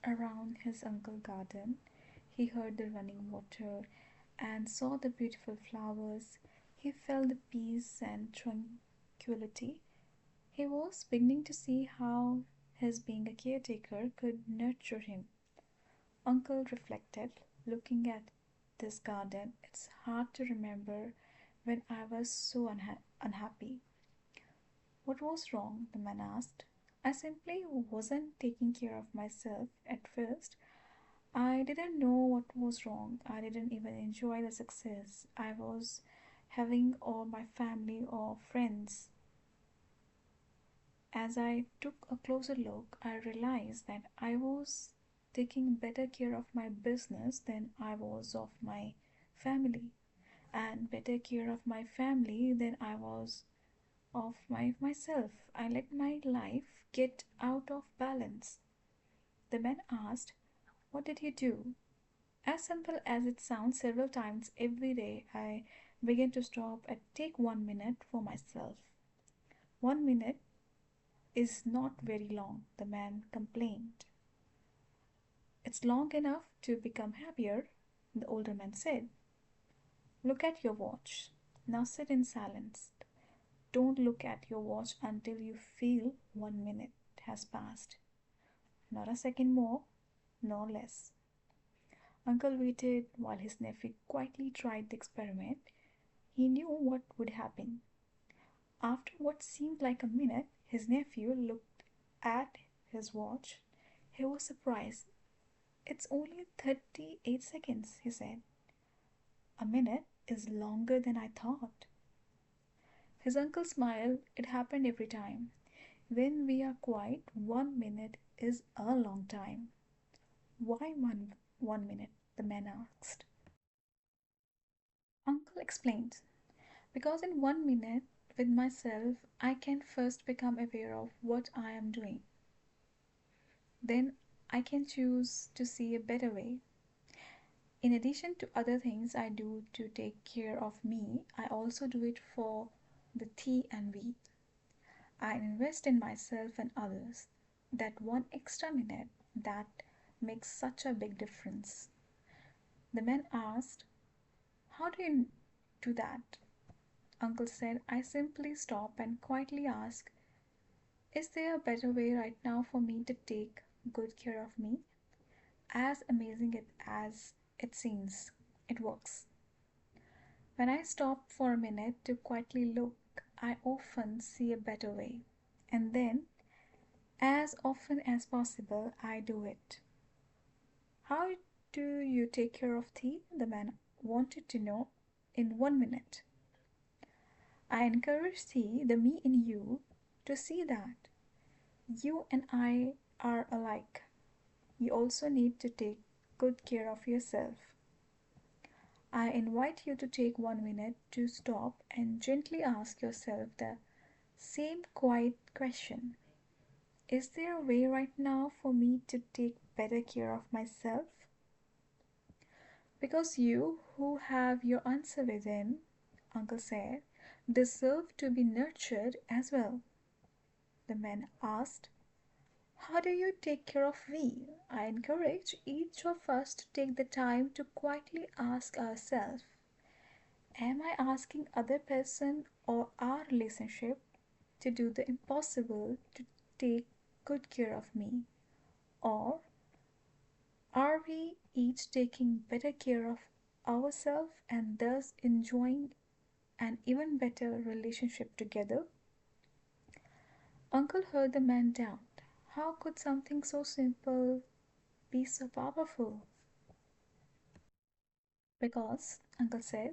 around his uncle's garden. He heard the running water and saw the beautiful flowers. He felt the peace and tranquility. He was beginning to see how his being a caretaker could nurture him. Uncle reflected, looking at this garden. It's hard to remember when I was so unhappy. What was wrong? The man asked. I simply wasn't taking care of myself at first. I didn't know what was wrong. I didn't even enjoy the success I was having or my family or friends. As I took a closer look, I realized that I was taking better care of my business than I was of my family, and better care of my family than I was of myself. I let my life get out of balance. The man asked, what did you do? As simple as it sounds, several times every day I began to stop and take 1 minute for myself. 1 minute is not very long, the man complained. It's long enough to become happier, the older man said. Look at your watch. Now sit in silence. Don't look at your watch until you feel 1 minute has passed. Not a second more, nor less. Uncle waited while his nephew quietly tried the experiment. He knew what would happen. After what seemed like a minute, his nephew looked at his watch. He was surprised. It's only 38 seconds, he said. A minute is longer than I thought. His uncle smiled. It happened every time. When we are quiet, 1 minute is a long time. Why 1 minute? The man asked. Uncle explained. Because in 1 minute with myself, I can first become aware of what I am doing. Then I can choose to see a better way. In addition to other things I do to take care of me, I also do it for the T and V. I invest in myself and others. That one extra minute that makes such a big difference. The man asked, how do you do that? Uncle said, I simply stop and quietly ask, is there a better way right now for me to take good care of me? As amazing as it seems, it works. When I stop for a minute to quietly look, I often see a better way. And then, as often as possible, I do it. How do you take care of tea? The man wanted to know in 1 minute. I encourage thee, the me in you, to see that you and I are alike. You also need to take good care of yourself. I invite you to take 1 minute to stop and gently ask yourself the same quiet question. Is there a way right now for me to take better care of myself? Because you who have your answer within, Uncle said, deserve to be nurtured as well. The man asked, how do you take care of we? I encourage each of us to take the time to quietly ask ourselves, am I asking other person or our relationship to do the impossible to take good care of me? Or are we each taking better care of ourselves and thus enjoying an even better relationship together? Uncle heard the man doubt. How could something so simple be so powerful? Because, Uncle said,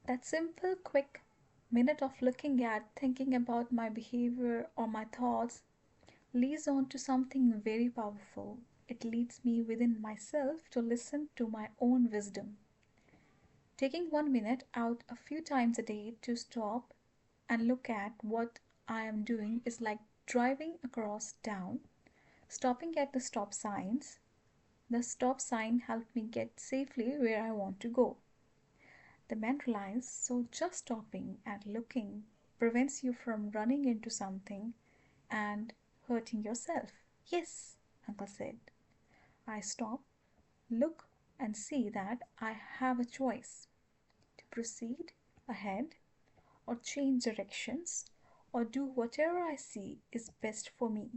that simple, quick minute of looking at, thinking about my behavior or my thoughts leads on to something very powerful. It leads me within myself to listen to my own wisdom. Taking 1 minute out a few times a day to stop and look at what I am doing is like driving across town, stopping at the stop signs. The stop sign helped me get safely where I want to go. The man realized, so just stopping and looking prevents you from running into something and hurting yourself. Yes, Uncle said. I stop, look, and see that I have a choice to proceed ahead or change directions or do whatever I see is best for me.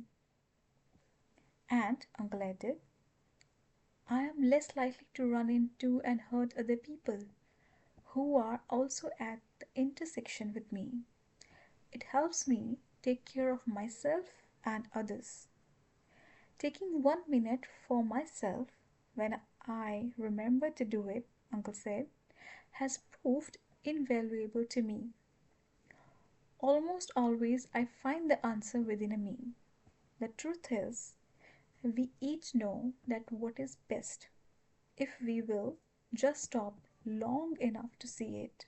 And, Uncle added, I am less likely to run into and hurt other people who are also at the intersection with me. It helps me take care of myself and others. Taking 1 minute for myself when I remember to do it, Uncle said, has proved invaluable to me. Almost always I find the answer within me. The truth is, we each know that what is best if we will just stop long enough to see it.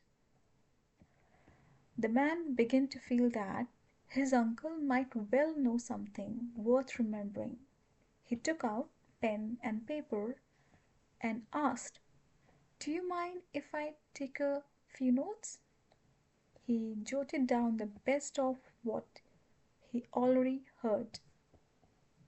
The man began to feel that his uncle might well know something worth remembering. He took out pen and paper and asked, "Do you mind if I take a few notes?" He jotted down the best of what he already heard.